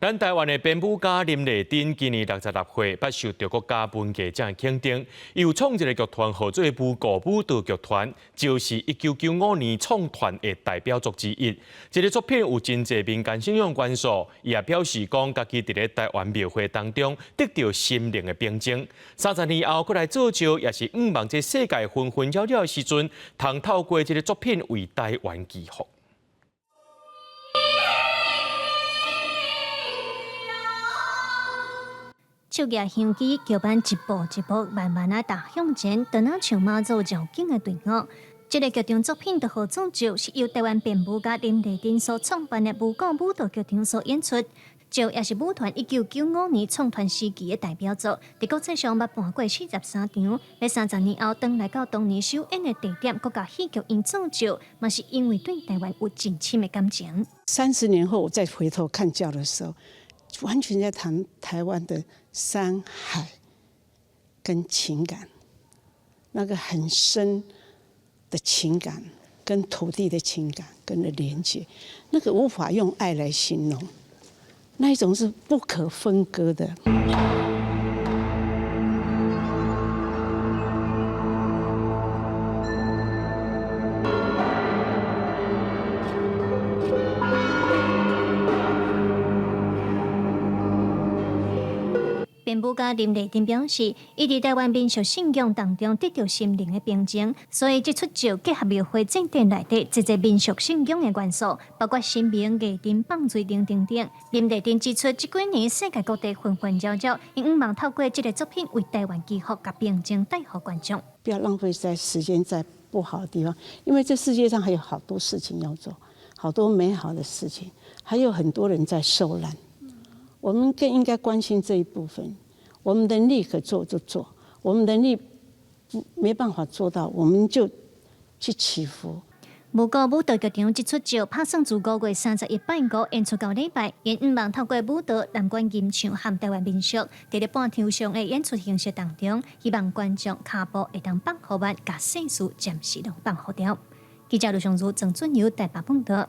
咱台湾的编舞家林丽珍今年66岁，不受到国家文艺奖肯定。伊有创一个剧团，号做舞歌舞蹈剧团，就是1995年创团的代表作之一。这个作品有真侪民间信仰元素，伊也表示讲，家己伫咧台湾庙会当中得到心灵的平静。30年后，过来做招，也是毋望这世界纷纷扰扰的时阵，通透过这个作品为台湾祈福。手举香旗，桥板一步一步慢慢啊踏向前，就那像马祖绕境的队伍。这个剧场作品的合作就是由台湾编舞家林丽珍所创办的舞歌舞蹈剧场所演出。这也是舞团1995年创团时期的代表作，在国际上捌办过43场。在30年后，回来到当年首演的地点，国家戏剧院做就，嘛是因为对台湾有真深的感情。30年后，我再回头看教的时候，完全在谈台湾的山海跟情感，那个很深的情感，跟土地的情感跟的连接，那个无法用爱来形容，那一种是不可分割的。编舞家林丽珍表示，伊伫台湾民俗信仰当中得到心灵的平静，所以这出招结合庙会正典内底一个民俗信仰的元素，包括神明、艺人、放水等等等。林丽珍指出，这几年世界各地纷纷扰扰，因毋望透过这个作品为台湾祈福，甲平静带予观众。不要浪费在时间在不好的地方，因为这世界上还有好多事情要做，好多美好的事情，还有很多人在受难。我们更应该关心这一部分。我们能力可做就做，我们能力没办法做到，我们就去祈福。舞歌舞蹈剧场这出招拍算自5月31拜五演出到礼拜，因毋望透过舞蹈、南管吟唱和台湾民俗，在半场上的演出形式当中，希望观众脚步会当放好慢，甲世事暂时拢放好掉。记者刘尚如、郑俊尧台北报道。